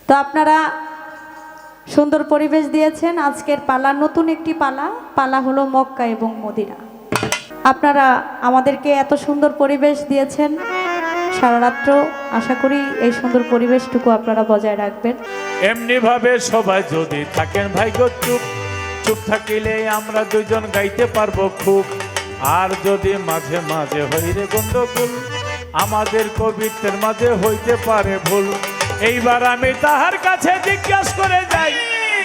তো আপনারা সুন্দর পরিবেশ দিয়েছেন। আজকের পালা নতুন একটি পালা হলো মক্কা এবং মদিনা। আপনারা আমাদেরকে এত সুন্দর পরিবেশ দিয়েছেন সারা রাত্র, আশা করি এই সুন্দর পরিবেশটুকু আপনারা বজায় রাখবেন। এমনি ভাবে সবাই যদি থাকেন ভাইগো চুপ চুপ থাকিলে আমরা দুজন গাইতে পারবো খুব। আর যদি মাঝে মাঝে হইরে গন্ডগোল, আমাদের কবিত্বের মাঝে হইতে পারে ভুল। এইবার আমি তাহার কাছে জিজ্ঞাসা করে যাই,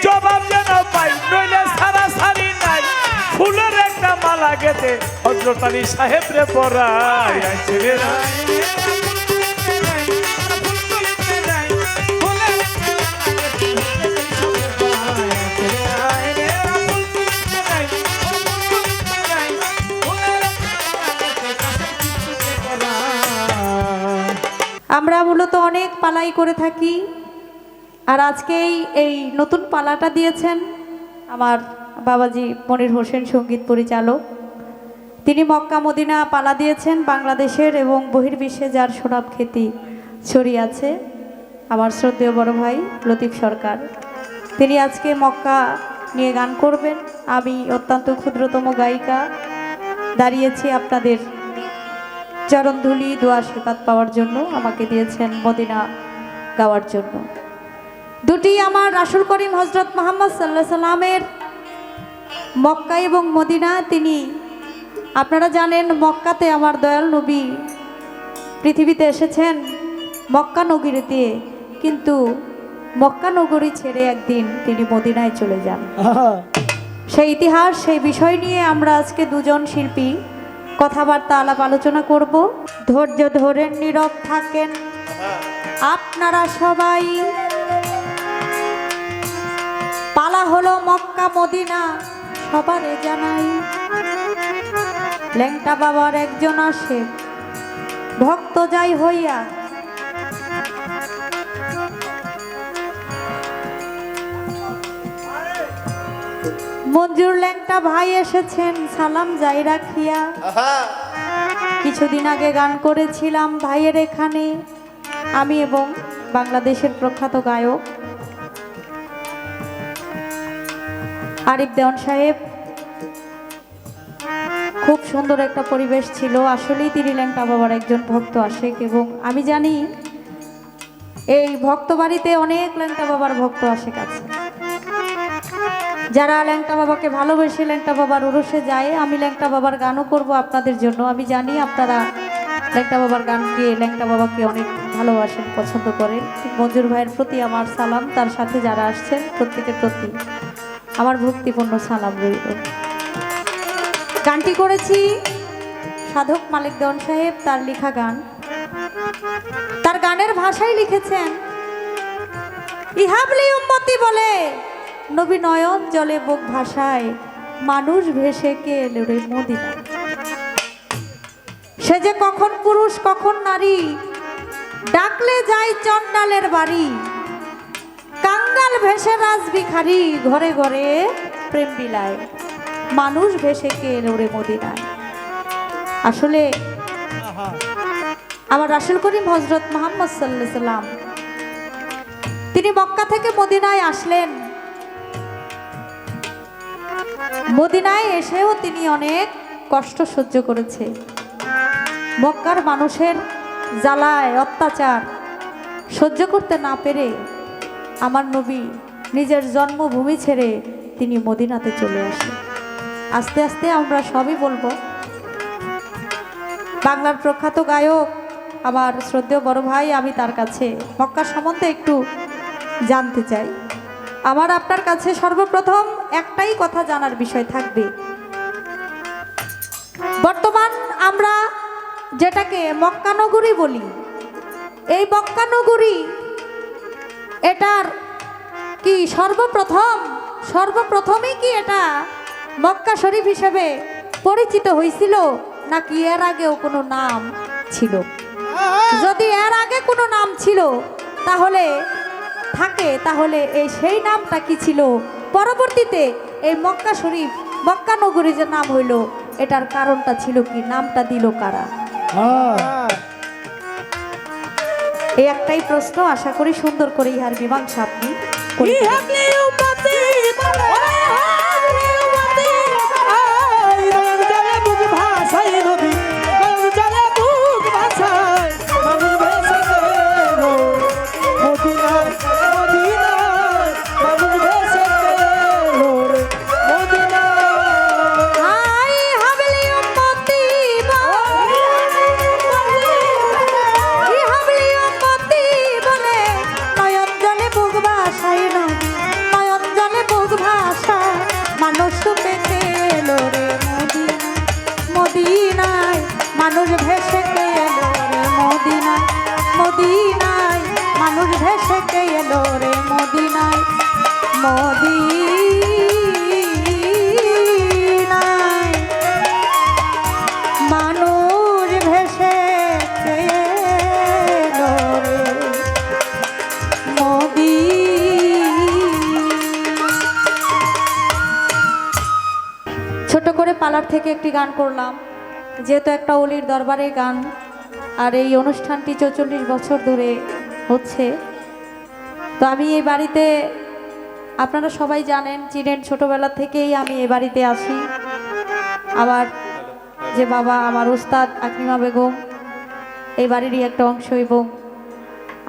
জবাব যেন পাই, নইলে সারা সারি নাই। ফুলের একটা মালা গেতে হযরত আলী সাহেব রে পরাই আইছে রে। আমরা মূলত অনেক পালাই করে থাকি, আর আজকেই এই নতুন পালাটা দিয়েছেন আমার বাবাজি মনির হোসেন সঙ্গীত পরিচালক। তিনি মক্কা মদিনা পালা দিয়েছেন বাংলাদেশের এবং বহির্বিশ্বে যার সুনাম খ্যাতি ছড়িয়ে আছে, আমার শ্রদ্ধেয় বড় ভাই লতিফ সরকার। তিনি আজকে মক্কা নিয়ে গান করবেন। আমি অত্যন্ত ক্ষুদ্রতম গায়িকা, দাঁড়িয়েছি আপনাদের চরণধুলি দোয়া আশীর্বাদ পাওয়ার জন্য। আমাকে দিয়েছেন মদিনা গাওয়ার জন্য। দুটি আমার রাসূল করিম হযরত মুহাম্মদ সাল্লাল্লাহু আলাইহি সাল্লামের মক্কা এবং মদিনা। তিনি আপনারা জানেন মক্কাতে আমার দয়াল নবী পৃথিবীতে এসেছেন মক্কা নগরীতে, কিন্তু মক্কা নগরী ছেড়ে একদিন তিনি মদিনায় চলে যান। সেই ইতিহাস, সেই বিষয় নিয়ে আমরা আজকে দুজন শিল্পী কথাবার্তা আলাপ আলোচনা করব। ধৈর্য ধরে নীরব থাকেন আপনারা সবাই। পালা হলো মক্কা মদিনা সবারে জানাই। ল্যাংটা বাবার একজন আসে ভক্ত যাই হইয়া, মঞ্জুর ল্যাংটা ভাই এসেছেন সালাম যাই রাখিয়া। কিছুদিন আগে গান করেছিলাম ভাইয়ের এখানে আমি এবং বাংলাদেশের প্রখ্যাত গায়ক আরিফ দেওয়ান সাহেব। খুব সুন্দর একটা পরিবেশ ছিল। আসলেই তিনি ল্যাংটা বাবার একজন ভক্ত আশেক, এবং আমি জানি এই ভক্ত বাড়িতে অনেক ল্যাংটা বাবার ভক্ত আশেক আছে, যারা ল্যাংটা বাবাকে ভালোবেসে ল্যাংটা বাবার উরসে যায়। আমি ল্যাংটা বাবার গানও করব আপনাদের জন্য। আমি জানি আপনারা ল্যাংটা বাবার গানকে, ল্যাংটা বাবাকে অনেক ভালোবাসেন, পছন্দ করেন। মঞ্জুর ভাইয়ের প্রতি আমার সালাম, তার সাথে যারা আসছেন প্রত্যেকের প্রতি আমার ভক্তিপূর্ণ সালাম রইল। গানটি করেছি সাধক মালিক দেওয়ান সাহেব, তার লেখা গান। তার গানের ভাষায় লিখেছেন, ইহাবলি উম্মতি বলে নবী নয়ন জলে বুক ভাষায়, মানুষ ভেসে কে এলো রে মদিনায়। সে যে কখন পুরুষ কখন নারী, ডাকলে যাই চন্ডালের বাড়ি। কাঙ্গাল ভেসে রাজ ভিখারি, ঘরে ঘরে প্রেম বিলায়, মানুষ ভেসে কে এলো রে মদিনায়। আসলে আমার রাসূল করিম হযরত মুহাম্মদ সাল্লাল্লাহু আলাইহি সাল্লাম তিনি মক্কা থেকে মদিনায় আসলেন। মদিনায় এসেও তিনি অনেক কষ্ট সহ্য করেছে। মক্কার মানুষের জ্বালায় অত্যাচার সহ্য করতে না পেরে আমার নবী নিজের জন্মভূমি ছেড়ে তিনি মদিনাতে চলে আসেন। আস্তে আস্তে আমরা সবই বলবো। বাংলার প্রখ্যাত গায়ক আমার শ্রদ্ধেয় বড় ভাই, আমি তার কাছে মক্কা সম্বন্ধে একটু জানতে চাই। আমার আপনার কাছে সর্বপ্রথম একটাই কথা জানার বিষয় থাকবে। বর্তমান আমরা যেটাকে মক্কা নগরী বলি, এই মক্কা নগরী এটার কি সর্বপ্রথমই কি এটা মক্কা শরীফ হিসেবে পরিচিত হয়েছিল, নাকি এর আগেও কোনো নাম ছিল? যদি এর আগে কোনো নাম ছিল তাহলে এই সেই নামটা কি ছিল? পরবর্তীতে এই মক্কা শরীফ, মক্কা নগরী যে নাম হইল, এটার কারণটা ছিল কি? নামটা দিল কারা? এই একটাই প্রশ্ন, আশা করি সুন্দর করে ইহার মীমাংসা আপনি করে দেবেন। মানুষ ভেসে এলো রে মদিনায়, মদিনায় মানুষ ভেসে এলো রে মদিনায়, মদিনায় মানুষ ভেসে এলো রে ছোট করে পালার থেকে একটি গান করলাম, যেহেতু একটা অলির দরবারে গান, আর এই অনুষ্ঠানটি 44 বছর ধরে হচ্ছে। তো আমি এই বাড়িতে, আপনারা সবাই জানেন চিনেন, ছোটবেলা থেকেই আমি এই বাড়িতে আসি। আমার যে বাবা, আমার ওস্তাদ আকলিমা বেগম এই বাড়িরই একটা অংশ, এবং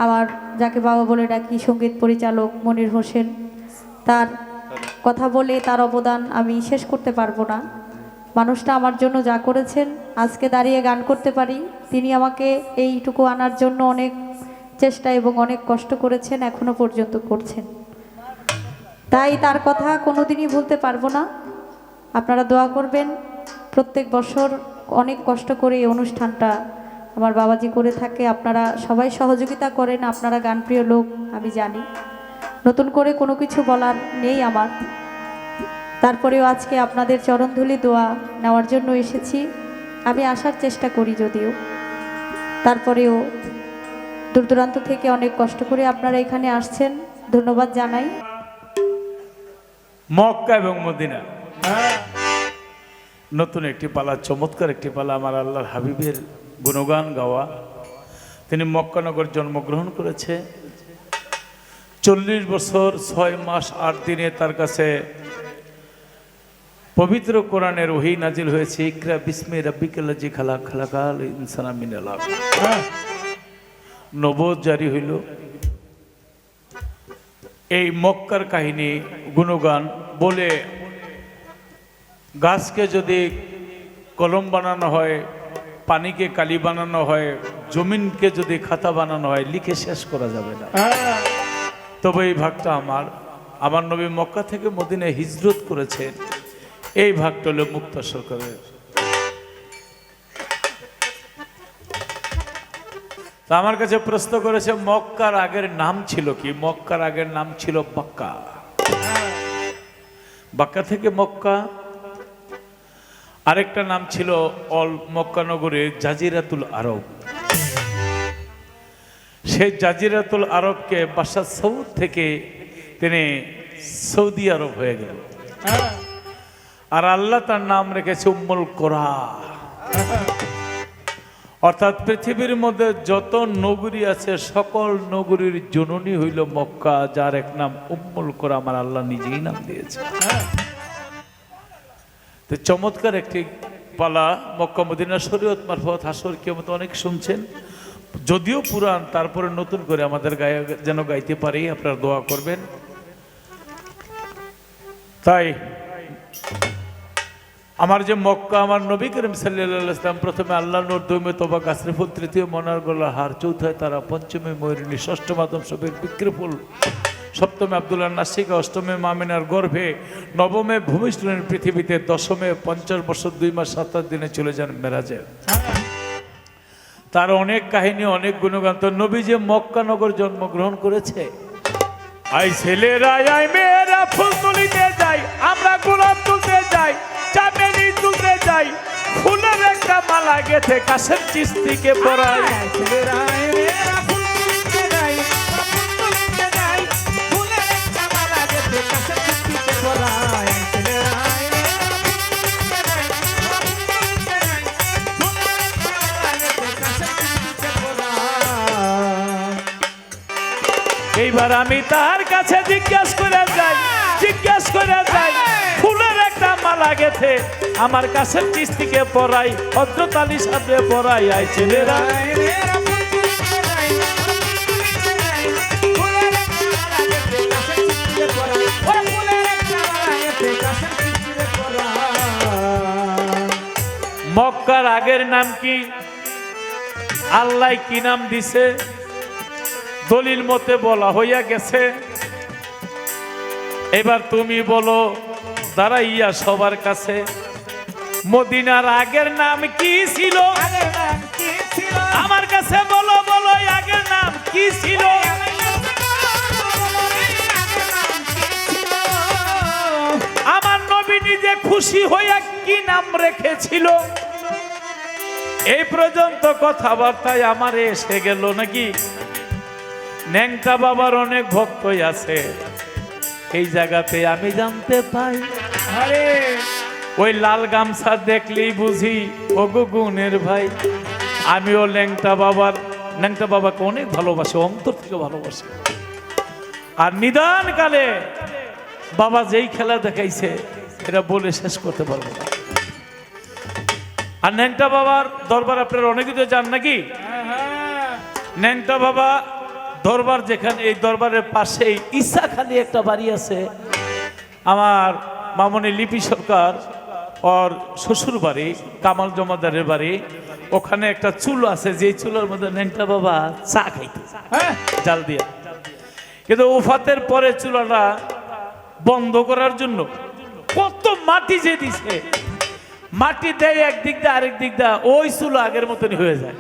আমার যাকে বাবা বলে ডাকি সঙ্গীত পরিচালক মনির হোসেন, তার কথা বলে তার অবদান আমি শেষ করতে পারবো না। মানুষটা আমার জন্য যা করেছেন, আজকে দাঁড়িয়ে গান করতে পারি, তিনি আমাকে এইটুকু আনার জন্য অনেক চেষ্টা এবং অনেক কষ্ট করেছেন, এখনো পর্যন্ত করছেন। তাই তার কথা কোনোদিনই ভুলতে পারবো না। আপনারা দোয়া করবেন। প্রত্যেক বছর অনেক কষ্ট করে এই অনুষ্ঠানটা আমার বাবাজি করে থাকে, আপনারা সবাই সহযোগিতা করেন, আপনারা গানপ্রিয় লোক আমি জানি। নতুন করে কোনো কিছু বলার নেই আমার, তারপরেও আজকে আপনাদের চরণধুলি দোয়া নেওয়ার জন্য এসেছি। আমি আসার চেষ্টা করি যদিও, তারপরেও দূর দূরান্ত থেকে অনেক কষ্ট করে আপনারা এখানে আসছেন, ধন্যবাদ জানাই। মক্কা এবং মদিনা নতুন একটি পালা, চমৎকার একটি পালা, আমার আল্লাহর হাবিবের গুণগান গাওয়া। তিনি মক্কানগর জন্মগ্রহণ করেছে। 40 বছর 6 মাস 8 দিনে তার কাছে পবিত্র কোরআনের ওহী নাজিল হয়েছে। ইকরা বিসমি রাব্বিকাল্লাযী খালাক, খালাকাল ইনসানা মিন আলাক। নবুয়ত জারি হইল। এই মক্কার কাহিনী গুণগান বলে, গাছকে যদি কলম বানানো হয়, পানিকে কালি বানানো হয়, জমিনকে যদি খাতা বানানো হয়, লিখে শেষ করা যাবে না। তবে এই ভাগটা আমার নবী মক্কা থেকে মদিনায় হিজরত করেছেন, এই ভাগটা হলো মুক্তা সরকারের। তা আমার কাছে প্রশ্ন করেছে, মক্কার আগের নাম ছিল কি? মক্কার আগের নাম ছিল বাক্কা। বাক্কা থেকে মক্কা। আরেকটা নাম ছিল মক্কা নগরের জাজিরাতুল আরব। সেই জাজিরাতুল আরবকে বাদশাহ সৌদ থেকে তিনি সৌদি আরব হয়ে গেল। আর আল্লাহ তার নাম রেখেছে উম্মুল কোরা, অর্থাৎ পৃথিবীর মধ্যে যত নগরী আছে সকল নগরীর জননী হইল মক্কা, যার এক নাম উম্মুল কোরা আমার আল্লাহ নিজেই নাম দিয়েছে। তো চমৎকার একটি পালা মক্কা মদিনা, শরীয়ত মারফত হাসর কিয়ামত অনেক শুনছেন, যদিও পুরাণ, তারপরে নতুন করে আমাদের গায়ে যেন গাইতে পারি, আপনারা দোয়া করবেন। তাই আমার যে মক্কা, আমার নবী করিম সাল্লাল্লাহু আলাইহি ওয়াসাল্লাম প্রথমে আল্লাহ নূর, দুইমে তোবা কাসরিফুল, তৃতীয় মনার গলা হার, চৌথায় তারা, পঞ্চমে ময়ূরিনী, ষষ্ঠম আদম শফির বিক্রিফুল, সপ্তমে আব্দুল্লাহ নাসিকা, অষ্টমে মামিনার গর্ভে, নবমে ভূমিষ্ঠলেন পৃথিবীতে, দশমে 50 বছর 2 মাস 7 দিনে চলে যান মেরাজে। তার অনেক কাহিনী, অনেক গুণগান। তো নবী যে মক্কা নগর জন্মগ্রহণ করেছে, আই ছেলেরা আই মেয়েরা ফুল তুলিতে যাই, আমরা গোলাপ তুলতে যাই, চামেলি তুলতে যাই, ফুলের একটা মালা গেথে কাশেম চিস্তিকে পরাই। ছেলেরা আই মেয়েরা ফুল তুলিতে যাই, ফুল তুলিতে যাই, ফুলের একটা মালা গেথে কাশেম চিস্তিকে পরাই। ছেলেরা আই মেয়েরা ফুল তুলিতে যাই, ফুল তুলিতে যাই, ফুলের একটা মালা গেথে কাশেম চিস্তিকে পরাই। আমি তার কাছে জিজ্ঞেস করে যাই ফুলের একটা মালা গেছে আমার কাছে কিস্তিকে পরাই ভদ্রতালি সাথে পরাই আই ছেলেরা মক্কার আগের নাম কি আল্লাহ কি নাম দিছে দলিল মতে বলা হইয়া গেছে এবার তুমি বলো দাঁড়াইয়া সবার কাছে মদিনার আগের নাম কি ছিল আমার কাছে বলো আগের নাম কি ছিল আমার নবী নিজে খুশি হইয়া কি নাম রেখেছিল এই পর্যন্ত কথাবার্তায় আমার এসে গেল নাকি ন্যাংটা বাবার অনেক ভক্তই আছে এই জায়গাতে আমি জানতে পাই আরে ওই লাল গামছা দেখলেই বুঝি ওগো গুণের ভাই আমিও ন্যাংটা বাবাকে অনেক ভালোবাসি অন্তর থেকে ভালোবাসি আর নিদান কালে বাবা যেই খেলা দেখাইছে এটা বলে শেষ করতে পারবো না আর ন্যাংটা বাবার দরবার আপনারা অনেক কিছু যান নাকি ন্যাংটা বাবা দরবার যেখানে এই দরবারের পাশেই ইসাখালী একটা বাড়ি আছে আমার মামনি লিপি সরকার ওর শ্বশুর বাড়ি কামাল জমাদারের বাড়ি ওখানে একটা চুল আছে যে চুলের মধ্যে ন্যাংটা বাবা চা খাইতে জাল দিয়া কিন্তু ওফাতের পরে চুলাটা বন্ধ করার জন্য কত মাটি যে দিছে মাটি দেয় একদিক দিয়ে আরেক দিক দিয়ে ওই চুলো আগের মতনই হয়ে যায়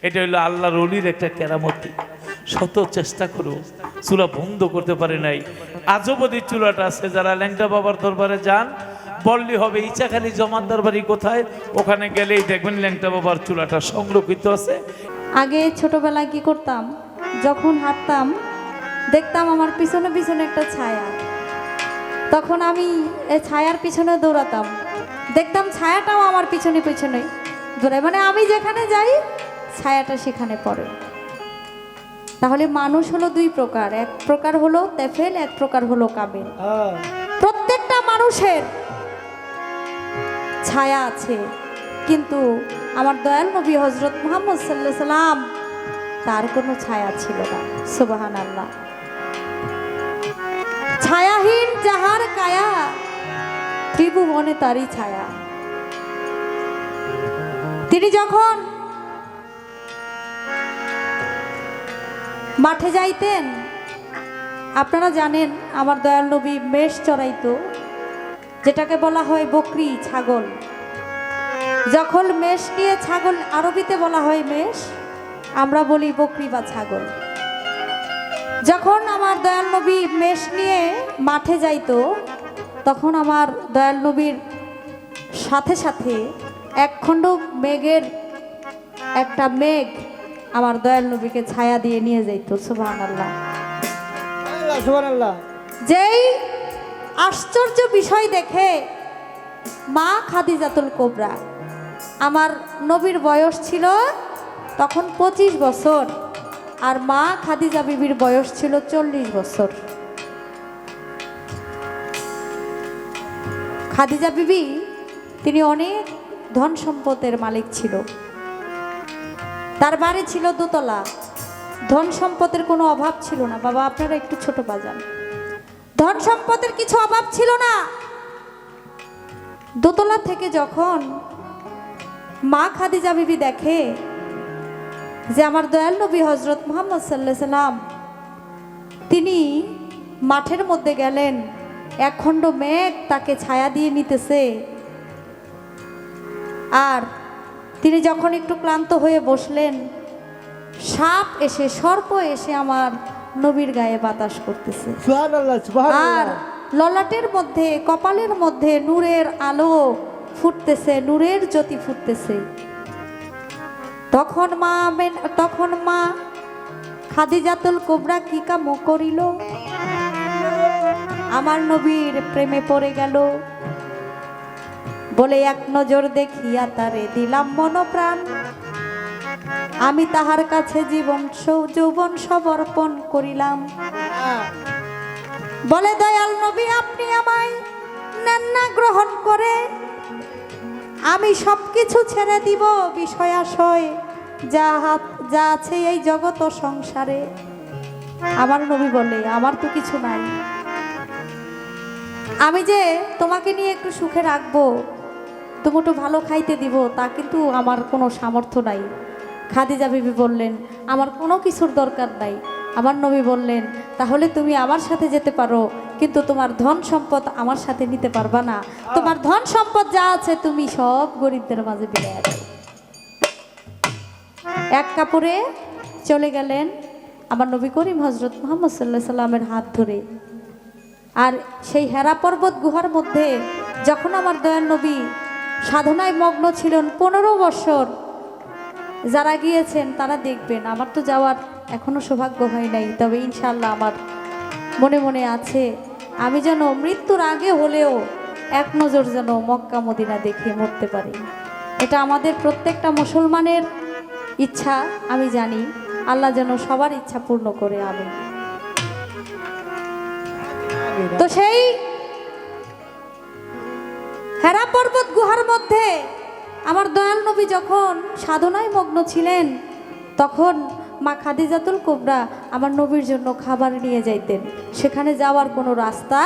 এটা হলো আল্লাহর ওলির একটা কেরামতি শত চেষ্টা করো চুলা বন্ধ করতে পারে নাই আজও বদি চুলাটা আছে যারা ল্যাংটা বাবার দরবারে যান বললি হবে ইচাখালী জমাদার বাড়ি কোথায় ওখানে গেলেই দেখবেন ল্যাংটা বাবার চুলাটা সংরক্ষিত আছে আগে ছোটবেলায় কি করতাম যখন হাঁটতাম দেখতাম আমার পিছনে পিছনে একটা ছায়া তখন আমি এই ছায়ার পিছনে দৌড়াতাম দেখতাম ছায়াটাও আমার পিছনে পিছনে দৌড়ায় মানে আমি যেখানে যাই ছায়াটা সেখানে পড়ে তাহলে মানুষ হলো দুই প্রকার এক প্রকার হলো তেফেল এক প্রকার হলো কাবেল প্রত্যেকটা মানুষের ছায়া আছে কিন্তু আমার দয়াল নবী হযরত মুহাম্মদ সাল্লাল্লাহু আলাইহি সাল্লাম তার কোনো ছায়া ছিল না সুবহানাল্লাহ ছায়াহীন যাহার কায়া ত্রিভুবনে তারই ছায়া তিনি যখন মাঠে যাইতেন আপনারা জানেন আমার দয়াল নবী মেষ চড়াইতো যেটাকে বলা হয় বকরি ছাগল যখন মেষ নিয়ে ছাগল আরবিতে বলা হয় মেষ আমরা বলি বকরি বা ছাগল যখন আমার দয়াল নবী মেষ নিয়ে মাঠে যাইতো তখন আমার দয়াল নবীর সাথে সাথে একখণ্ড মেঘের একটা মেঘ আমার দয়াল নবীকে ছায়া দিয়ে নিয়ে যাইতো সুবহানাল্লাহ সুবহানাল্লাহ যেই আশ্চর্য বিষয় দেখে মা খাদিজাতুল কুবরা আমার নবীর বয়স ছিল তখন 25 বছর আর মা খাদিজা বিবির বয়স ছিল 40 বছর খাদিজা বিবি তিনি অনেক ধন সম্পদের মালিক ছিল তার বাড়ি ছিল দোতলা ধন সম্পদের কোনো অভাব ছিল না বাবা আপনারা একটু ছোট বাজান ধন সম্পদের কিছু অভাব ছিল না দোতলা থেকে যখন মা খাদিজা বিবি দেখে যে আমার দয়াল নবী হযরত মুহাম্মদ সাল্লাল্লাহু আলাইহি সাল্লাম তিনি মাঠের মধ্যে গেলেন একখণ্ড মেঘ তাকে ছায়া দিয়ে নিতেছে আর তিনি যখন একটু ক্লান্ত হয়ে বসলেন সাপ এসে সর্প এসে আমার নবীর গায়ে বাতাস করতেছে সুবহানাল্লাহ সুবহানাল্লাহ আর ললাটের মধ্যে কপালের মধ্যে নূরের আলো ফুটতেছে নূরের জ্যোতি ফুটতেছে তখন মা খাদিজাতুল কুবরা কি কাম করিল আমার নবীর প্রেমে পড়ে গেল বলে এক নজর দেখিয়া তারে দিলাম মন প্রাণ আমি তাহার কাছে যৌবন সমর্পণ করিলাম। বলে দয়াল নবী আপনি আমায় নেন না গ্রহণ করে, আমি সবকিছু ছেড়ে দিব বিষয় আশয় যা আছে এই জগৎ ও সংসারে। আমার নবী বলে আমার তো কিছু নাই, আমি যে তোমাকে নিয়ে একটু সুখে রাখবো, তুমি একটু ভালো খাইতে দিব, তা কিন্তু আমার কোনো সামর্থ্য নাই। খাদিজা বিবি বললেন আমার কোনো কিছুর দরকার নাই। আমার নবী বললেন তাহলে তুমি আমার সাথে যেতে পারো, কিন্তু তোমার ধন সম্পদ আমার সাথে নিতে পারবা না। তোমার ধন সম্পদ যা আছে তুমি সব গরিবদের মাঝে বিলিয়ে দাও। এক কাপড়ে চলে গেলেন আমার নবী করিম হজরত মুহাম্মদ সাল্লাল্লাহু আলাইহি সাল্লামের হাত ধরে। আর সেই হেরা পর্বত গুহার মধ্যে যখন আমার দয়াল নবী সাধনায় মগ্ন ছিলেন 15 বছর, যারা গিয়েছেন তারা দেখবেন, আমার তো যাওয়ার এখনো সৌভাগ্য হয় নাই, তবে ইনশাআল্লাহ আমার মনে মনে আছে আমি যেন মৃত্যুর আগে হলেও এক নজর যেন মক্কা মদিনা দেখে মরতে পারি। এটা আমাদের প্রত্যেকটা মুসলমানের ইচ্ছা, আমি জানি আল্লাহ যেন সবার ইচ্ছা পূর্ণ করে। আমিন। তো সেই হেরা পর্বত গুহার মধ্যে আমার দয়াল নবী যখন সাধনায় মগ্ন ছিলেন, তখন মা খাদিজাতুল কুবরা আমার নবীর জন্য খাবার নিয়ে যাইতেন। সেখানে যাওয়ার কোনো রাস্তা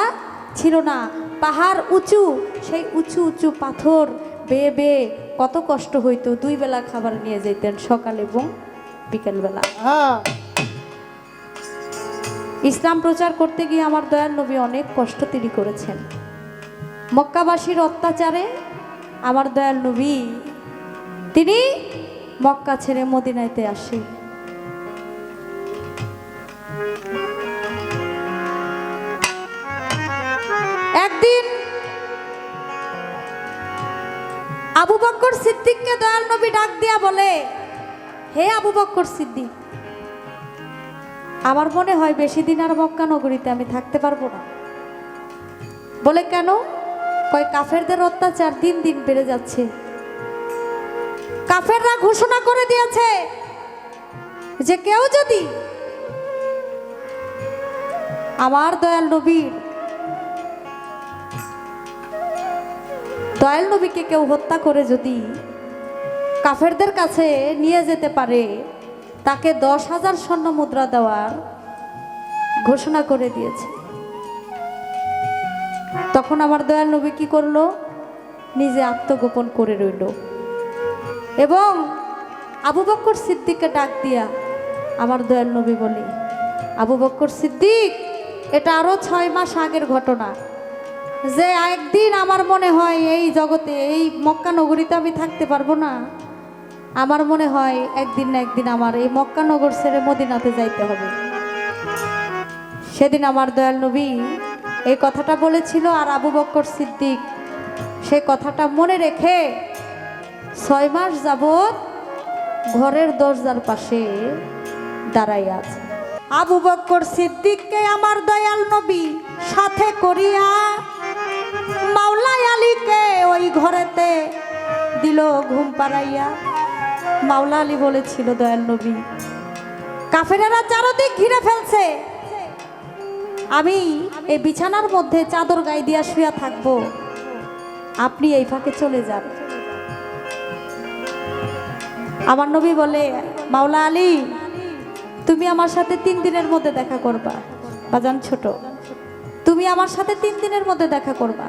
ছিল না, পাহাড় উঁচু, সেই উঁচু উঁচু পাথর বেয়ে বেয়ে কত কষ্ট হইতো। 2 বেলা খাবার নিয়ে যেতেন, সকাল এবং বিকেলবেলা। ইসলাম প্রচার করতে গিয়ে আমার দয়াল নবী অনেক কষ্ট তিনি করেছেন। মক্কাবাসীর অত্যাচারে আমার দয়াল নবী তিনি মক্কা ছেড়ে মদিনাতে আসে। একদিন আবু বকর সিদ্দিককে দয়াল নবী ডাক দিয়া বলে, হে আবু বকর সিদ্দিক, আমার মনে হয় বেশি দিন আর মক্কা নগরীতে আমি থাকতে পারবো না। বলে কেন? কয় কাফেরদের অত্যাচার দিন দিন বেড়ে যাচ্ছে। কাফেররা ঘোষণা করে দিয়েছে যে কেউ যদি আমার দয়াল নবীকে কেউ হত্যা করে যদি কাফেরদের কাছে নিয়ে যেতে পারে, তাকে 10,000 স্বর্ণ মুদ্রা দেওয়ার ঘোষণা করে দিয়েছে। তখন আমার দয়াল নবী কি করলো? নিজে আত্মগোপন করে রইল এবং আবু বকর সিদ্দিককে ডাক দিয়া আমার দয়াল নবী বলে, আবু বকর সিদ্দিক, এটা আরো 6 মাস আগের ঘটনা, যে একদিন আমার মনে হয় এই জগতে এই মক্কা নগরীতে আমি থাকতে পারবো না। আমার মনে হয় একদিন না একদিন আমার এই মক্কা নগর ছেড়ে মদিনাতে যাইতে হবে। সেদিন আমার দয়াল নবী এই কথাটা বলেছিল, আর আবু বকর সিদ্দিক সেই কথাটা মনে রেখে 6 মাস যাবত ঘরের দরজার পাশে দাঁড়াই আছে। আবু বকর সিদ্দিককে আমার দয়াল নবী সাথে করিয়া মাওলা আলীকে ওই ঘরেতে দিল ঘুম পাড়াইয়া। মাওলা আলী বলেছিল, দয়াল নবী, কাফেরেরা চারদিক ঘিরে ফেলছে, আমি এই বিছানার মধ্যে চাদর গায়ে দিয়া শুয়ে থাকবো, আপনি এই ফাঁকে চলে যান। আমার নবী বলে, মাওলা আলী, তুমি আমার সাথে 3 দিনের মধ্যে দেখা করবা। বাজান ছোট, তুমি আমার সাথে 3 দিনের মধ্যে দেখা করবা।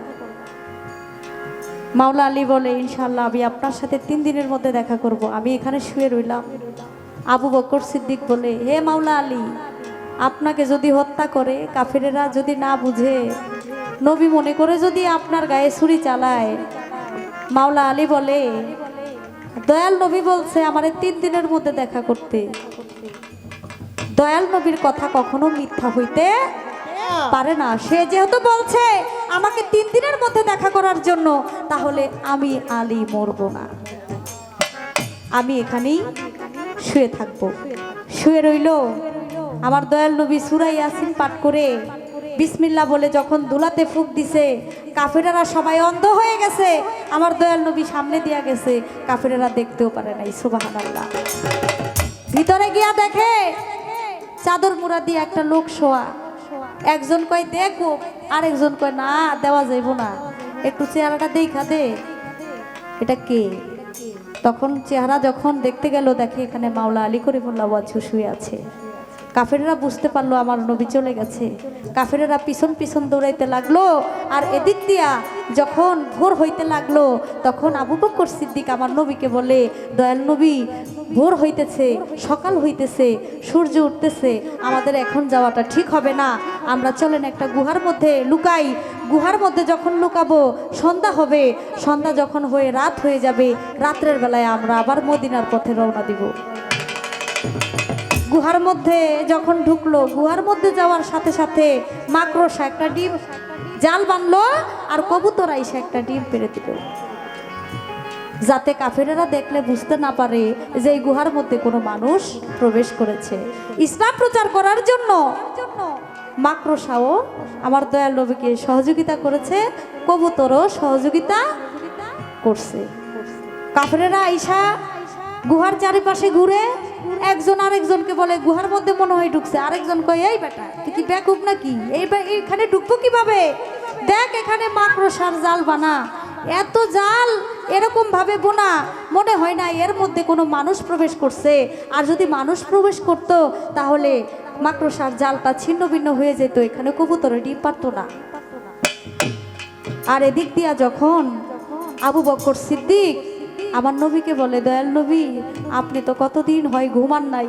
মাওলা আলী বলে, ইনশাআল্লাহ আমি আপনার সাথে 3 দিনের মধ্যে দেখা করব, আমি এখানে শুয়ে রইলাম। আবু বকর সিদ্দিক বলে, হে মাওলা আলী, আপনাকে যদি হত্যা করে, কাফেরেরা যদি না বুঝে, নবী মনে করে যদি আপনার গায়ে ছুরি চালায়। মাওলা আলী বলে, দয়াল নবী বলছে আমারে 3 দিনের মধ্যে দেখা করতে। দয়াল নবীর কথা কখনো মিথ্যা হইতে পারে না। সে যেহেতু বলছে আমাকে 3 দিনের মধ্যে দেখা করার জন্য, তাহলে আমি আলী মরবো না, আমি এখানেই শুয়ে থাকবো। শুয়ে রইল। আমার দয়াল নবী সূরা ইয়াসিন পাঠ করে বিসমিল্লাহ বলে যখন দুলাতে ফুঁক দিছে, কাফেরেরা সবাই অন্ধ হয়ে গেছে। আমার দয়াল নবী সামনে দিয়া গেছে, কাফেরেরা দেখতেও পারে নাই। সুবহানাল্লাহ। ভিতরে গিয়া দেখে চাদর মুড়া দিয়ে একটা লোক শোয়া। একজন কয় দেখো, আর একজন কয় না দেওয়া যাইব না, একটু চেহারাটা দেখা দে এটা কে। তখন চেহারা যখন দেখতে গেল, দেখে এখানে মাওলা আলী করিমুল্লাহ ওয়াজহ শুয়ে আছে। কাফেরেরা বুঝতে পারলো আমার নবী চলে গেছে। কাফেরেরা পিছন পিছন দৌড়াইতে লাগলো। আর এদিক দিয়া যখন ভোর হইতে লাগলো, তখন আবু বকর সিদ্দিক আমার নবীকে বলে, দয়াল নবী ভোর হইতেছে, সকাল হইতেছে, সূর্য উঠতেছে, আমাদের এখন যাওয়াটা ঠিক হবে না, আমরা চলেন একটা গুহার মধ্যে লুকাই। গুহার মধ্যে যখন লুকাবো সন্ধ্যা হবে, সন্ধ্যা যখন হয়ে রাত হয়ে যাবে, রাত্রের বেলায় আমরা আবার মদিনার পথে রওনা দিব। গুহার মধ্যে যখন ঢুকলো, গুহার মধ্যে যাওয়ার সাথে সাথে মাকড়সা একটা ডিম জাল বানলো, আর কবুতর আইসা একটা ডিম পেড়ে দিল, যাতে কাফেরেরা দেখলে বুঝতে না পারে যে এই গুহার মধ্যে কোনো মানুষ প্রবেশ করেছে। ইসলাম প্রচার করার জন্য মাকড়সাও আমার দয়াল নবীকে সহযোগিতা করেছে, কবুতরও সহযোগিতা করছে। কাফেরেরা আইসা গুহার চারিপাশে ঘুরে একজন আরেকজনকে বলে, গুহার মধ্যে মনে হয় ঢুকছে। আরেকজন কয়, এই বেটা তুই কি বেকুব নাকি, এইখানে ঢুকবো কিভাবে, দেখ এখানে মাকড়সার জাল বানা, এত জাল এরকম ভাবে বোনা, মনে হয় না এর মধ্যে কোনো মানুষ প্রবেশ করছে, আর যদি মানুষ প্রবেশ করতো তাহলে মাকড়সার জালটা ছিন্ন ভিন্ন হয়ে যেত, এখানে কবুতরে ডিম পারতো না। আর এদিক দিয়া যখন আবু বকর সিদ্দিক আমার নবীকে বলে, দয়াল নবী আপনি তো কতদিন হয় ঘুমান নাই,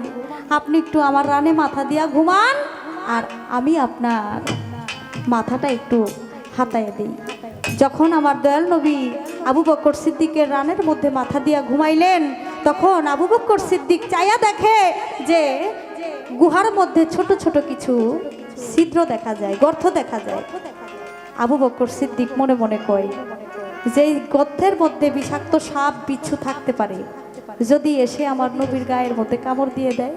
আপনি একটু আমার রানে মাথা দিয়া ঘুমান, আর আমি আপনার মাথাটা একটু হাতায় দিই। যখন আমার দয়াল নবী আবু বকর সিদ্দিকের রানের মধ্যে মাথা দিয়া ঘুমাইলেন, তখন আবু বকর সিদ্দিক চাইয়া দেখে যে গুহার মধ্যে ছোট ছোট কিছু ছিদ্র দেখা যায়, গর্ত দেখা যায়। আবু বকর সিদ্দিক মনে মনে কয়, যে গর্তের মধ্যে বিষাক্ত সাপ বিচ্ছু থাকতে পারে, যদি এসে আমার নবীর গায়ের মধ্যে কামড় দিয়ে দেয়।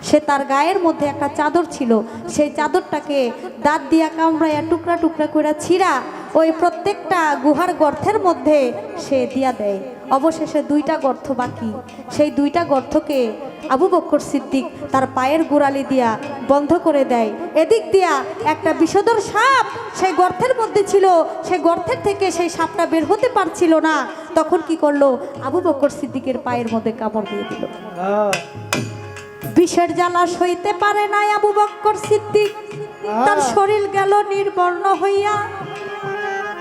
সে তার গায়ের মধ্যে একটা চাদর ছিল, সেই চাদরটাকে দাঁত দিয়া কামড়াইয়া টুকরা টুকরা করে ছিঁড়া ওই প্রত্যেকটা গুহার গর্তের মধ্যে সে দিয়া দেয়। অবশেষে দুইটা গর্ত বাকি, সেই দুইটা গর্তকে আবু বকর সিদ্দিক তার পায়ের গোড়ালি দিয়া বন্ধ করে দেয়। এদিক দিয়া একটা বিষধর সাপ সেই গর্তের মধ্যে ছিল, সেই গর্তের থেকে সেই সাপটা বের হতে পারছিল না। তখন কি করলো, আবু বকর সিদ্দিকের পায়ের মধ্যে কামড় দিয়ে দিল। বিষের জ্বালা সইতে পারে নাই আবু বকর সিদ্দিক, তার শরীর গেল নির্বর্ণ হইয়া,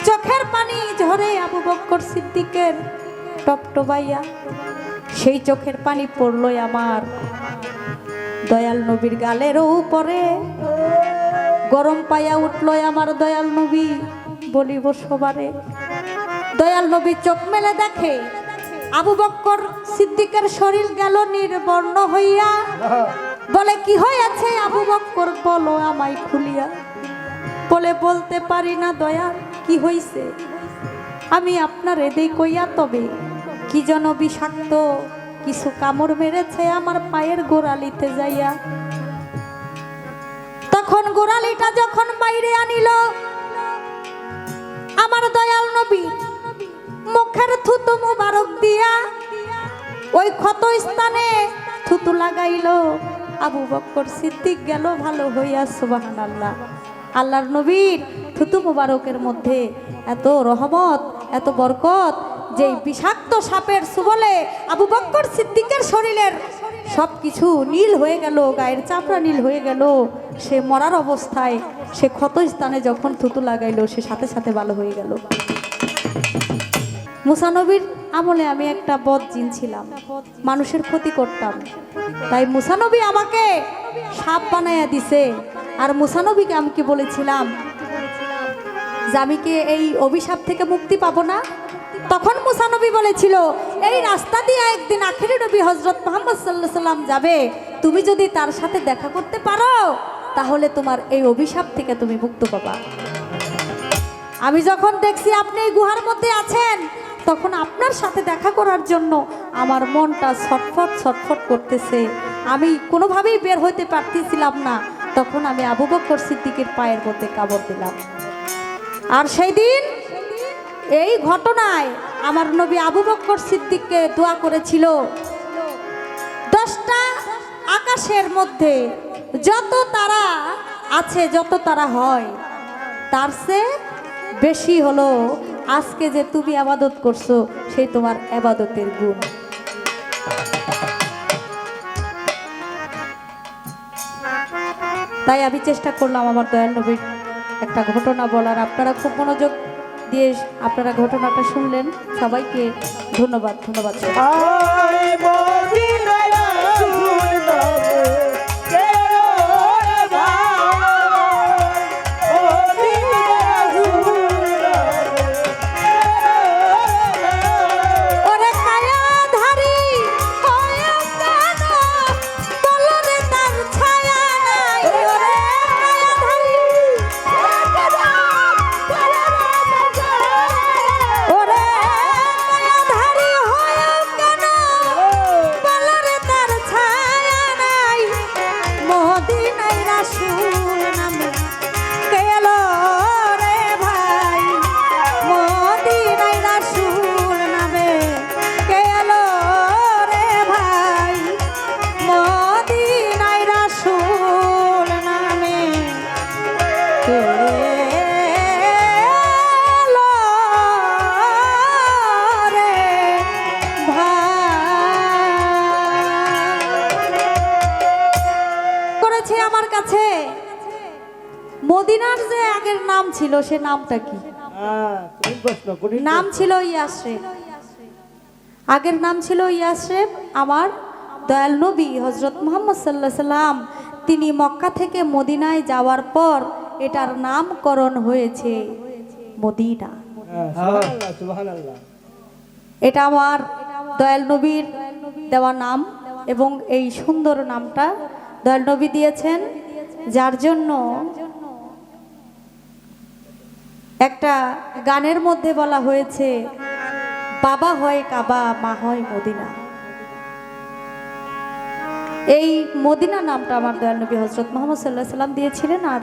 চোখের পানি ঝরে আবু বকর সিদ্দিকের টপটপাইয়া। সেই চোখের পানি পড়লো আমার দয়াল নবীর গালের উপরে, গরম পাইয়া উঠলো আমার দয়াল নবী, বলিব সবারে। দয়াল নবী চোখ মেলে দেখে আবু বকর সিদ্দিকের শরীর গেল নির্বর্ণ হইয়া। বলে, কি হয়েছে আবু বকর, বলো আমায় খুলিয়া। বলে, বলতে পারি না দয়াল কি হইছে, আমি আপনার এদেই কইয়া, তবে কি যেন বিষাক্ত কিছু কামড় মেরেছে আমার পায়ের গোড়ালিতে যাইয়া। তখন গোড়ালিটা যখন বাইরে আনিল, আমার দয়াল নবী মুখের থুতু মুবারক দিয়া ওই ক্ষত স্থানে থুতু লাগাইল। আবু বকর সিদ্দিক গেল ভালো হইয়া। সুবহানাল্লাহ। আল্লাহর নবীর থুতু মুবারকের মধ্যে এত রহমত, এত বরকত, যে বিষাক্ত সাপের সুবলে আবু বকর সিদ্দিকের শরীরের সব কিছু নীল হয়ে গেল, গায়ের চামড়া নীল হয়ে গেল। সে মরার অবস্থায় সে ক্ষত স্থানে যখন থুতু লাগাইল, সে সাথে সাথে ভালো হয়ে গেল। মুসা নবীর আমলে আমি একটা বদ জিন ছিলাম, মানুষের ক্ষতি করতাম, তাই মুসা নবী আমাকে সাপ বানাইয়া দিছে। আর মুসা নবীকে আমি কি বলেছিলাম যে আমি কি এই অভিশাপ থেকে মুক্তি পাবো না? তখন মুসা নবী বলেছিল, এই রাস্তা দিয়ে একদিন আখিরি নবী হযরত মুহাম্মদ সাল্লাল্লাহু আলাইহি সাল্লাম যাবে, তুমি যদি তার সাথে দেখা করতে পারো তাহলে তোমার এই অভিশাপ থেকে তুমি মুক্ত পাবা। আমি যখন দেখছি আপনি এই গুহার মধ্যে আছেন, তখন আপনার সাথে দেখা করার জন্য আমার মনটা ছটফট ছটফট করতেছে, আমি কোনোভাবেই বের হইতে পারতেছিলাম না। তখন আমি আবু বকর সিদ্দিকের পায়ের মধ্যে কামড় দিলাম। আর সেই দিন এই ঘটনায় আমার নবী আবু বকর সিদ্দিককে দোয়া করেছিল, 10টা আকাশের মধ্যে যত তারা আছে, যত তারা হয়, তার চেয়ে বেশি হলো আজকে যে তুমি আবাদত করছো সেই তোমার আবাদতের গুণ। তাই আমি চেষ্টা করলাম আমার দয়াল নবীর একটা ঘটনা বলার। আপনারা খুব মনোযোগ দিয়ে আপনারা ঘটনাটা শুনলেন। সবাইকে ধন্যবাদ। ধন্যবাদ। আমার কাছে মদিনার যে আগের নাম ছিল সে নামটা কি? নাম ছিল ইয়াসরিব। আগের নাম ছিল ইয়াসরিব। আমার দয়াল নবী হযরত মুহাম্মদ সাল্লাল্লাহু আলাইহি সাল্লাম তিনি মক্কা থেকে মদিনায় যাওয়ার পর এটার নামকরণ হয়েছে মদিনা। এটা আমার দয়াল নবীর দেওয়া নাম এবং এই সুন্দর নামটা দয়াল নবী দিয়েছেন, যার জন্য একটা গানের মধ্যে বলা হয়েছে বাবা হয় কাবা, মা হয় মদিনা। এই মদিনা নামটা আমার দয়াল নবী হযরত মুহাম্মদ সাল্লাল্লাহু আলাইহি সাল্লাম দিয়েছিলেন, আর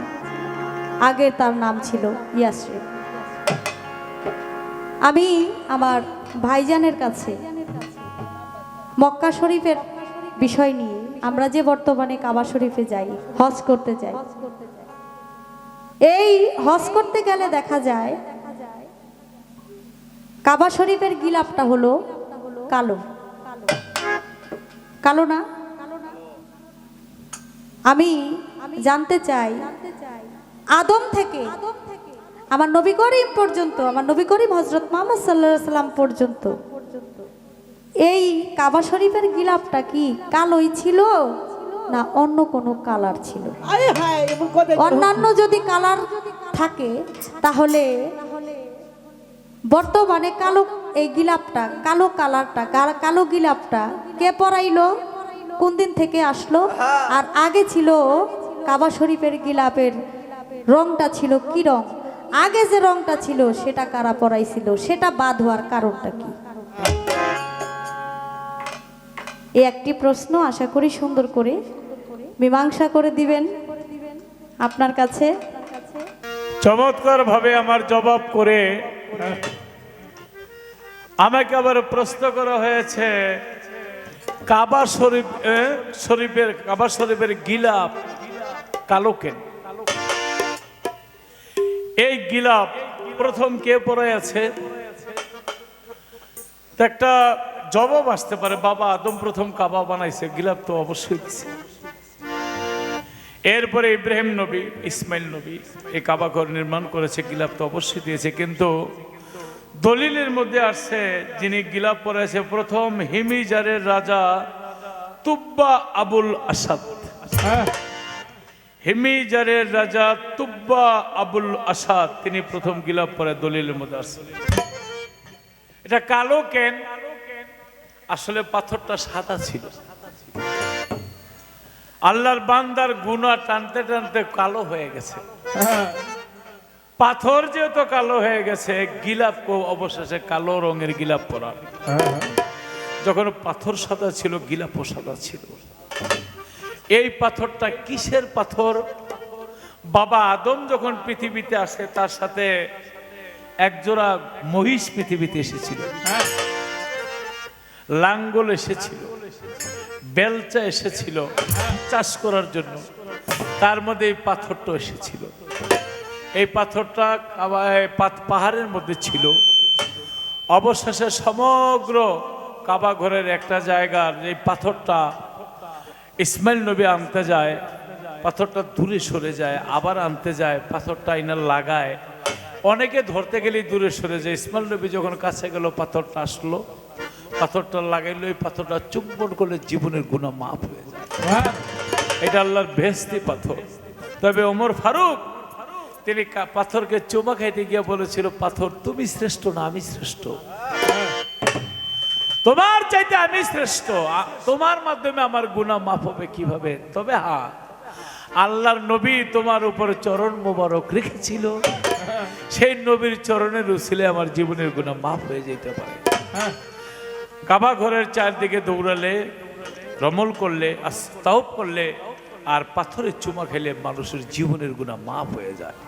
আগে তার নাম ছিল ইয়াসরিব। আমি আমার ভাইজানের কাছে মক্কা শরীফের বিষয় নিয়ে, আমরা যে বর্তমানে কাবা শরীফে যাই, হজ করতে যাই, এই হজ করতে গেলে দেখা যায় কাবা শরীফের গিলাফটা হলো কালো। কালো না? আমি জানতে চাই আদম থেকে আমার নবী করিম পর্যন্ত, আমার নবী করিম হযরত মুহাম্মদ সাল্লাল্লাহু আলাইহি সাল্লাম পর্যন্ত এই কাবা শরীফের গিলাফটা কি কালোই ছিল না অন্য কোনো কালার ছিল? অন্যান্য যদি কালার থাকে তাহলে বর্তমানে কালো এই গিলাফটা, কালো কালারটা, কালো গিলাফটা কে পরাইলো, কোন দিন থেকে আসলো? আর আগে ছিল কাবা শরীফের গিলাফের রংটা ছিল কি রং? আগে যে রংটা ছিল সেটা কারা পরাইছিল? সেটা বাদ হওয়ার কারণটা কি? এই একটি প্রশ্ন আশা করি সুন্দর করে মীমাংসা করে দিবেন আপনার কাছে। চমৎকার ভাবে আমার জবাব করে আমাকে আবার প্রশ্ন করা হয়েছে কাবা শরীফের গিলাফ কালো কেন? এই গিলাফ প্রথম কে পরে আছে? একটা জবাব আসতে পারে, বাবা আদম প্রথম কাবা বানাইছে, গিলাফ তো অবশ্যই দিছে। এরপরে ইব্রাহিম নবী, ইসমাইল নবী এই কাবা ঘর নির্মাণ করেছে, গিলাফ তো অবশ্যই দিয়েছে। কিন্তু দলিলের মধ্যে আসছে যিনি গিলাফ পরেছে প্রথম হিমিজারের রাজা তুব্বা আবুল আসাদ। হিমিজারের রাজা তুব্বা আবুল আসাদ তিনি প্রথম গিলাফ পরে, দলিলের মধ্যে আসছে। এটা কালো কেন? আসলে পাথরটা সাদা ছিল। আল্লাহর বান্দার গুনাহ টানতে টানতে কালো হয়ে গেছে। পাথর যেহেতু কালো হয়ে গেছে, গিলাফ অবশেষে কালো রঙের গিলাফ পরা। যখন পাথর সাদা ছিল, গিলাফও সাদা ছিল। এই পাথরটা কিসের পাথর? বাবা আদম যখন পৃথিবীতে আসে তার সাথে একজোড়া মহিষ পৃথিবীতে এসেছিল। লাঙ্গল এসেছিল, বেলচা এসেছিল চাষ করার জন্য, তার মধ্যে এই পাথরটা এসেছিল। এই পাথরটা পাহাড়ের মধ্যে ছিল। অবশেষে সমগ্র কাবা ঘরের একটা জায়গার এই পাথরটা ইসমাইল নবী আনতে যায়, পাথরটা দূরে সরে যায়, আবার আনতে যায়, পাথরটা আইনা লাগায়, অনেকে ধরতে গেলেই দূরে সরে যায়। ইসমাইল নবী যখন কাছে গেল, পাথরটা আসলো, পাথরটা লাগাইলো, এই পাথরটা চুম্বন করলে জীবনের গুনাহ মাফ হয়ে যায়। এটা আল্লাহর বেহেশতি পাথর। তবে ওমর ফারুক তিনি পাথরকে চুমা খাইতে গিয়ে বলেছিল, পাথর তুমি শ্রেষ্ঠ না আমি শ্রেষ্ঠ, তোমার চাইতে আমি শ্রেষ্ঠ, তোমার মাধ্যমে আমার গুনাহ মাফ হবে কিভাবে? তবে হ্যাঁ, আল্লাহর নবী তোমার উপর চরণ মোবারক রেখেছিল, সেই নবীর চরণের উসিলে আমার জীবনের গুনাহ মাফ হয়ে যেতে পারে। কাবা ঘরের চারদিকে দৌড়ালে, রমল করলে, আস্তাওব করলে আর পাথরে চুমা খেলে মানুষের জীবনের গুনাহ মাফ হয়ে যায়।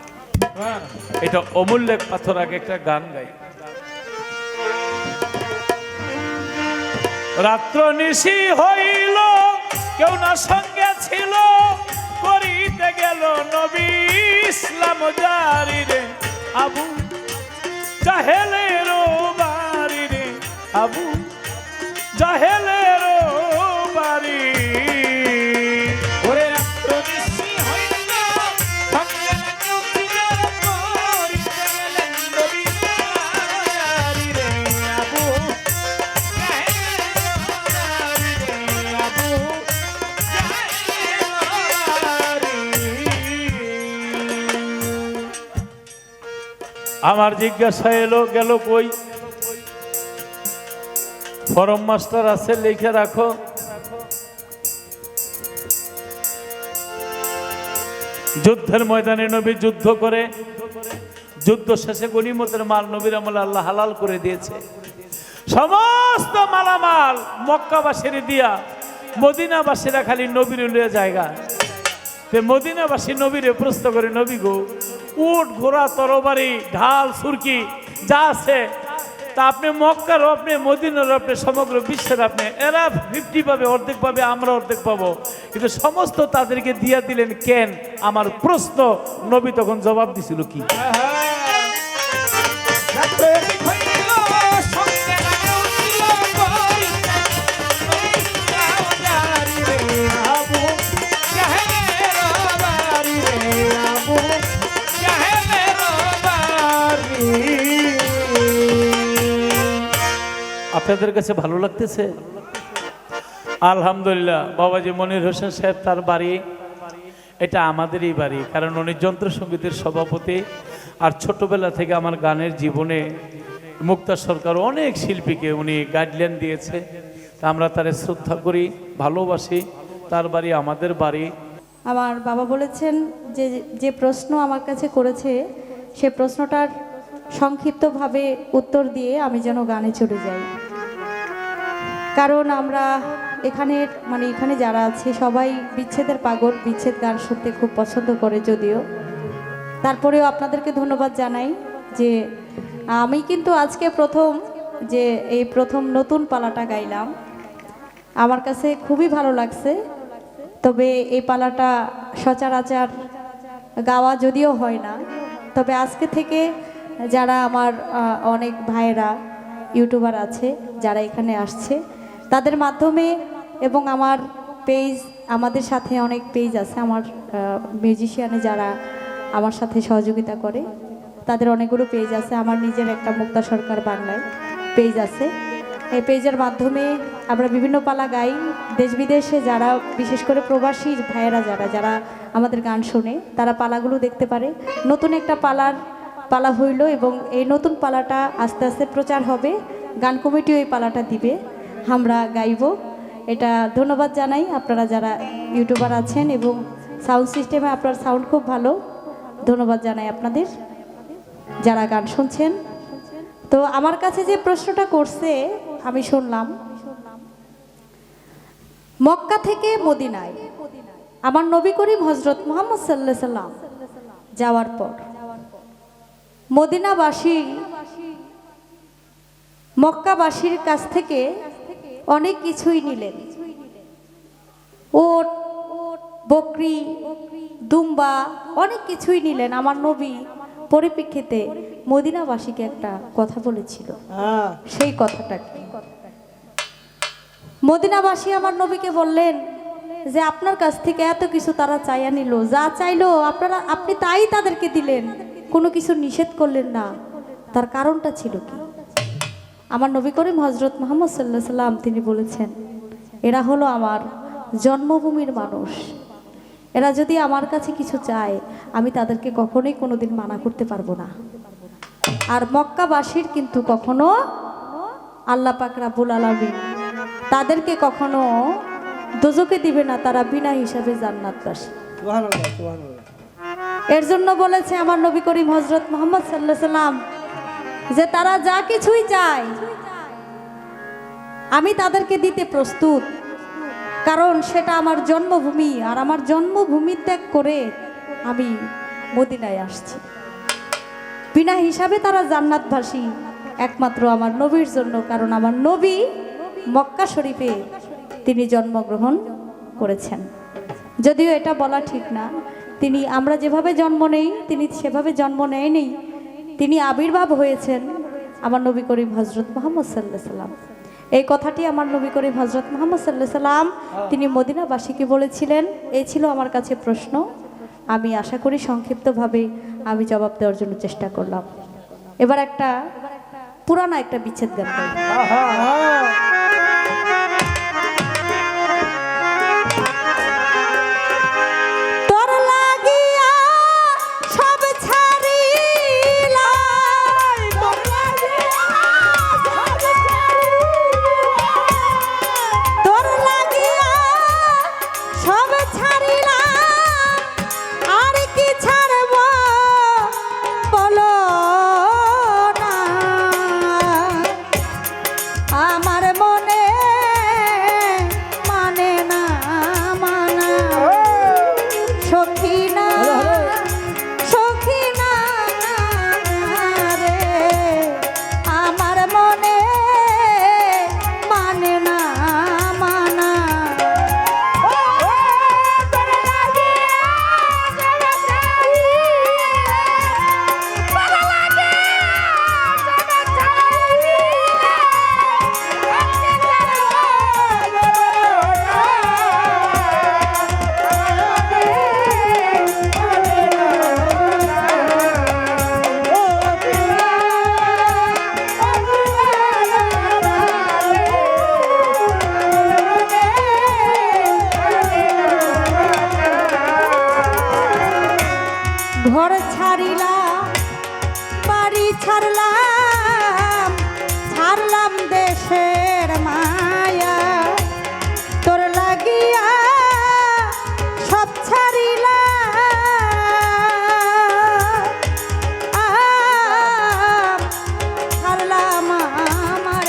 এটা অমূল্য এক পাথর। আগে একটা গান গাই। রাত্র নিশি হইল, কেউ না সঙ্গে ছিল, করিতে গেল নবী ইসলাম জারি রে, আবু জাহেলের বাড়ি রে, আবু জাহেলের বাড়ি। আমার জিজ্ঞাসা এলো, গেল কই? ফরম মাস্টার আছে, লিখে রাখো। যুদ্ধের ময়দানে নবী যুদ্ধ করে, যুদ্ধ শেষে গনিমতের মাল নবীর আমলে আল্লাহ হালাল করে দিয়েছে। সমস্ত মালামাল মক্কাবাসীর দিয়া মদিনাবাসীরা খালি নবীর লইয়া জায়গা। মদিনাবাসী নবীরে প্রশ্ন করে, নবী গো, উট ঘোড়া তরবারি ঢাল সুরকি যা আছে তা আপনি মক্কার, আপনি মদিনার, আপনি সমগ্র বিশ্বের, আপনি এরা 50 পাবে, অর্ধেক পাবে, আমরা অর্ধেক পাবো, কিন্তু সমস্ত তাদেরকে দিয়া দিলেন কেন? আমার প্রশ্ন। নবী তখন জবাব দিছিল কি? আপনাদের কাছে ভালো লাগতেছে? আলহামদুলিল্লাহ। বাবাজি মনির হোসেন সাহেব, তার বাড়ি এটা আমাদেরই বাড়ি, কারণ উনি যন্ত্রসঙ্গীতের সভাপতি। আর ছোটবেলা থেকে আমার গানের জীবনে মুক্তা সরকার অনেক শিল্পীকে উনি গাইডলাইন দিয়েছে, আমরা তারে শ্রদ্ধা করি, ভালোবাসি। তার বাড়ি আমাদের বাড়ি। আমার বাবা বলেছেন যে যে প্রশ্ন আমার কাছে করেছে সে প্রশ্নটার সংক্ষিপ্তভাবে উত্তর দিয়ে আমি যেন গানে চলে যাই। কারণ আমরা এখানে যারা আছে সবাই বিচ্ছেদের পাগল, বিচ্ছেদ গান শুনতে খুব পছন্দ করে। যদিও তারপরেও আপনাদেরকে ধন্যবাদ জানাই যে আমি কিন্তু আজকে প্রথম নতুন পালাটা গাইলাম। আমার কাছে খুবই ভালো লাগছে। তবে এই পালাটা সচরাচর গাওয়া যদিও হয় না, তবে আজকে থেকে যারা আমার অনেক ভাইয়েরা ইউটিউবার আছে যারা এখানে আসছে, তাদের মাধ্যমে এবং আমার পেজ, আমাদের সাথে অনেক পেজ আছে, আমার মিউজিশিয়ানে যারা আমার সাথে সহযোগিতা করে তাদের অনেকগুলো পেজ আছে। আমার নিজের একটা মুক্তা সরকার বাংলায় পেজ আছে। এই পেজের মাধ্যমে আমরা বিভিন্ন পালা গাই। দেশ বিদেশে যারা, বিশেষ করে প্রবাসী ভাইয়েরা যারা আমাদের গান শোনে, তারা পালাগুলো দেখতে পারে। নতুন একটা পালা হইল এবং এই নতুন পালাটা আস্তে আস্তে প্রচার হবে। গান কমিটিও এই পালাটা দিবে, আমরা গাইব। এটা ধন্যবাদ জানাই আপনারা যারা ইউটিউবার আছেন এবং সাউন্ড সিস্টেমে আপনার সাউন্ড খুব ভালো। ধন্যবাদ জানাই আপনাদের যারা গান শুনছেন। তো আমার কাছে যে প্রশ্নটা করছে আমি শুনলাম, মক্কা থেকে মদিনায় আমার নবী করিম হযরত মুহাম্মদ সাল্লাল্লাহু আলাইহি সাল্লাম যাওয়ার পর মদিনাবাসী মক্কাবাসীর কাছ থেকে অনেক কিছুই নিলেন, ওট, বকরি, দুম্বা, অনেক কিছুই নিলেন। আমার নবী পরিপ্রেক্ষিতে মদিনাবাসীকে একটা কথা বলেছিল, সেই কথাটা কি? মদিনাবাসী আমার নবীকে বললেন যে আপনার কাছ থেকে এত কিছু তারা চাইয়া নিল, যা চাইলো আপনি তাই তাদেরকে দিলেন, কোনো কিছু নিষেধ করলেন না, তার কারণটা ছিল কি? আমার নবী করিম হযরত মুহাম্মদ সাল্লাল্লাহু আলাইহি সাল্লাম তিনি বলেছেন, এরা হলো আমার জন্মভূমির মানুষ, এরা যদি আমার কাছে কিছু চায় আমি তাদেরকে কখনোই কোনোদিন মানা করতে পারবো না। আর মক্কাবাসীর কিন্তু কখনো আল্লাহ পাক রাব্বুল আলামিন তাদেরকে কখনো দোজকে দিবে না, তারা বিনা হিসাবে জান্নাতবাসী। এর জন্য বলেছে আমার নবী করিম হযরত মুহাম্মদ সাল্লাল্লাহু আলাইহি সাল্লাম যে তারা যা কিছুই চায় আমি তাদেরকে দিতে প্রস্তুত, কারণ সেটা আমার জন্মভূমি, আর আমার জন্মভূমি ত্যাগ করে আমি মদিনায় আসছি। বিনা হিসাবে তারা জান্নাতবাসী একমাত্র আমার নবীর জন্য, কারণ আমার নবী মক্কা শরীফে তিনি জন্মগ্রহণ করেছেন। যদিও এটা বলা ঠিক না, তিনি আমরা যেভাবে জন্ম নেই তিনি সেভাবে জন্ম নেয়নি, তিনি আবির্ভাব হয়েছেন আমার নবী করিম হযরত মুহাম্মদ সাল্লাল্লাহু আলাইহি সাল্লাম। এই কথাটি আমার নবী করিম হযরত মুহাম্মদ সাল্লাল্লাহু আলাইহি সাল্লাম তিনি মদিনাবাসীকে বলেছিলেন। এই ছিল আমার কাছে প্রশ্ন, আমি আশা করি সংক্ষিপ্তভাবে আমি জবাব দেওয়ার জন্য চেষ্টা করলাম। এবার একটা পুরানো একটা বিচ্ছেদ গান গাই। ঘর ছাড়িলাম, বাড়ি ছাড়লাম, ছাড়লাম দেশের মায়া, তোর লাগিয়া সব ছাড়িলাম, ছাড়লাম আমার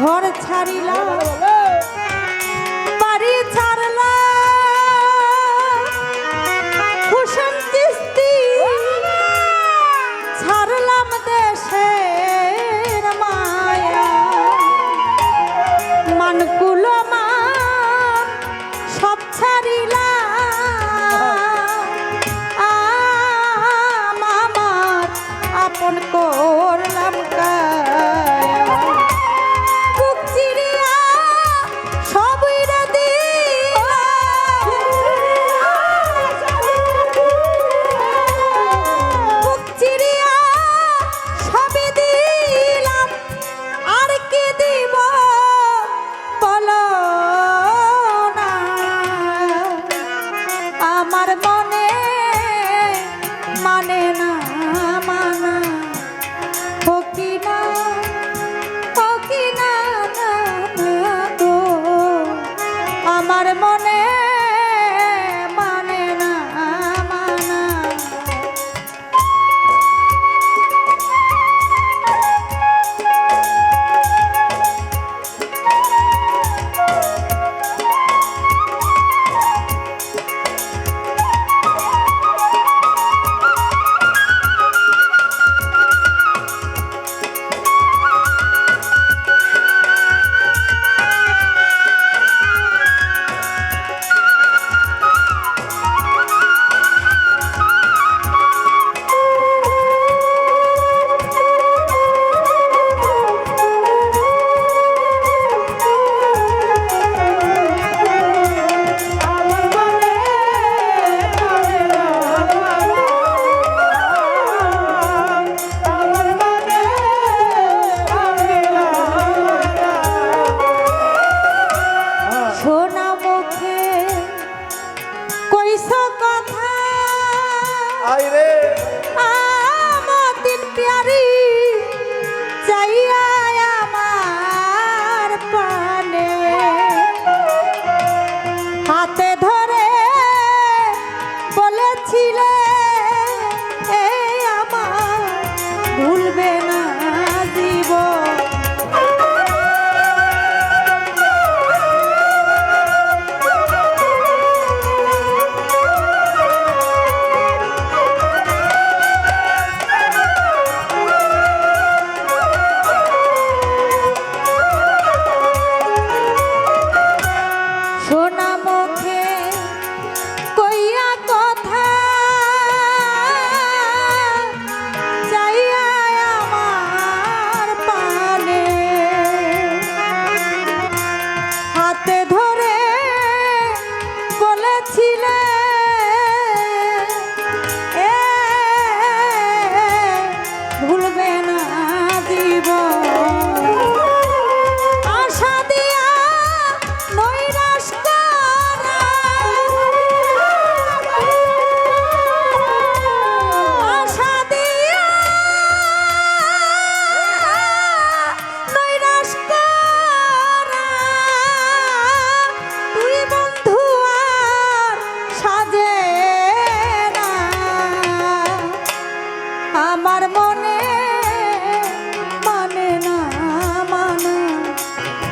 ঘর ছাড়িলাম, বাড়ি ছাড়লাম, হুসেন চিশতি ছাড়লাম দেশের মায়া, মানকুল মান সব ছাড়িলাম, আমার আপন করলাম কায়া, বলো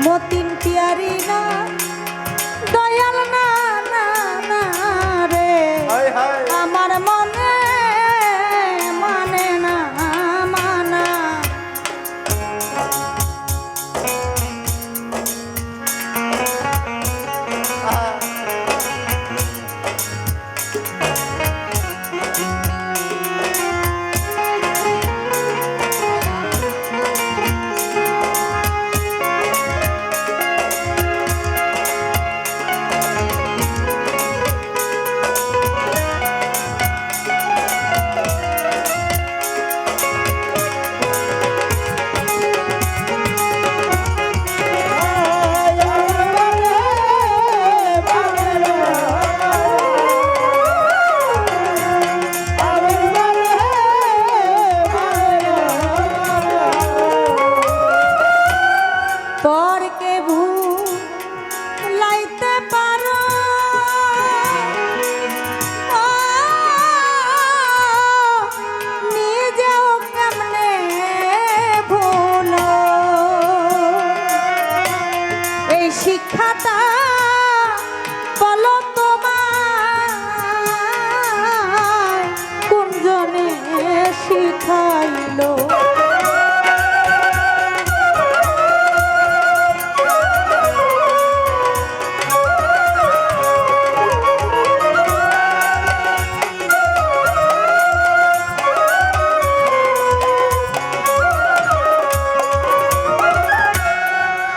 মতিন পিয়ারি না দয়াল না না না রে আমার মনে মানে না মানা পরকে ভুলাইতে পারো নিজেও কেমনে ভুলো এই শিক্ষাটা বলো তোমার কোনজনে শিখাইলো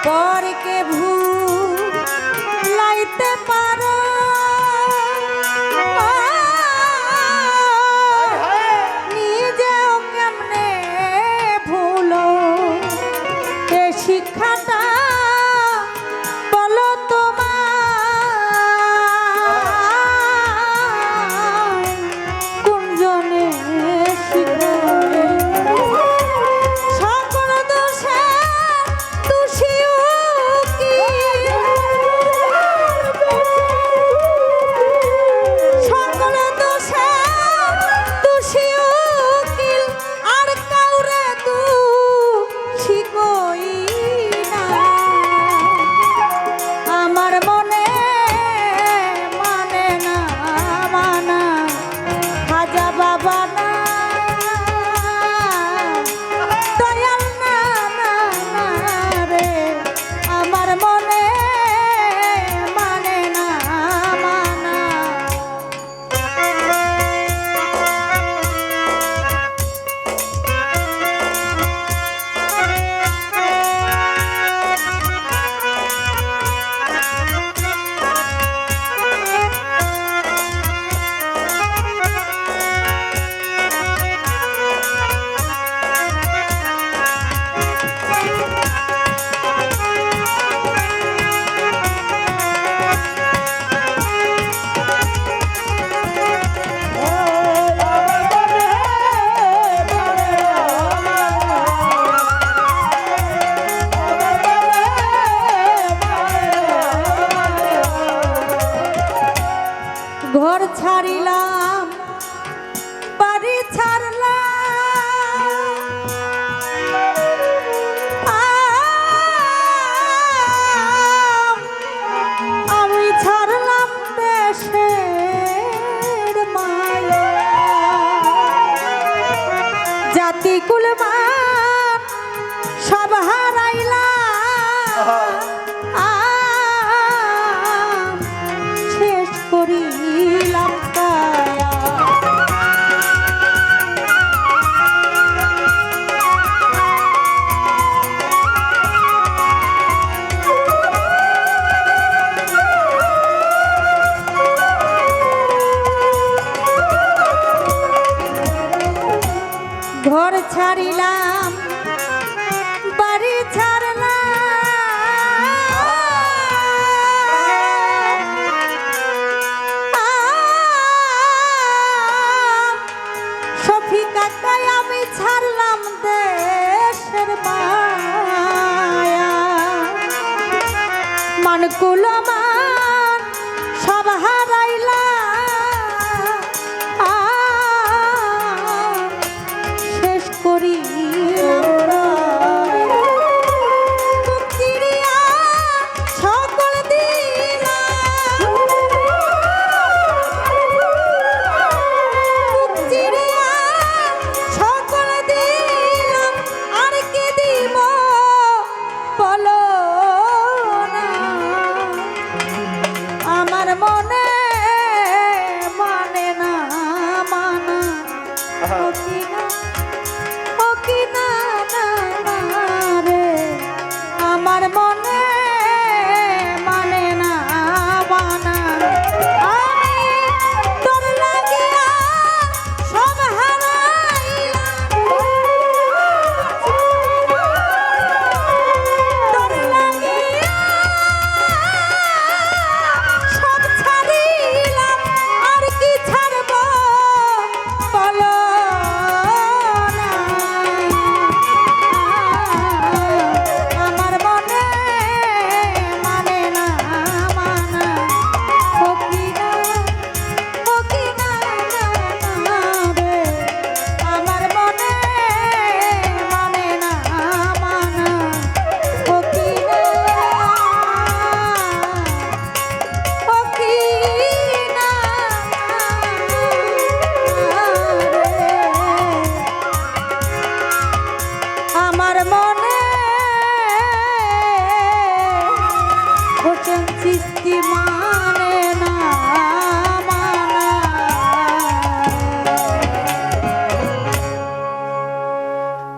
পরকে ভুলাইতে পারো নিজেও কেমনে ভুলো এ শিক্ষাটা বলো তোমার কোনজনে শিখাইলো সকল দোষে দোষীও কি সকল দোষে দোষীও কি আর কাউরে দোষী কই না আমার মনে মানে না মানা খাজা বাবা না দয়াল না না না রে আমার মনে মানে না মানা ঘর ছাড়িলাম বাড়ি ছাড়লাম আমি ছাড়লাম দেশের মায়া জাতি কুলমান সব হারাইলাম শেষ করিলাম কায়া ঘর ছাড়িলাম বাড়ি ছাড়লাম শফিকাকাই আমি ছাড়লাম দেশের মায়া মানকুল মান সব হারাইলাম শেষ করি মুক্তিরিয়া মনে মানে না মানা আহা। ও কি না না না রে আমার মনে মানে না মানা আমি তোর লাগিয়া সব হারাইলাম তোর লাগিয়া সব ছাড়িলাম আর কি ছাড়ব বলো না আমার মনে মানে না মানা ফকিরা ফকিরা না রে আমার মনে মানে না মানা ফকিরা ফকিরা আমার মনে হোসেন সৃষ্টি মানে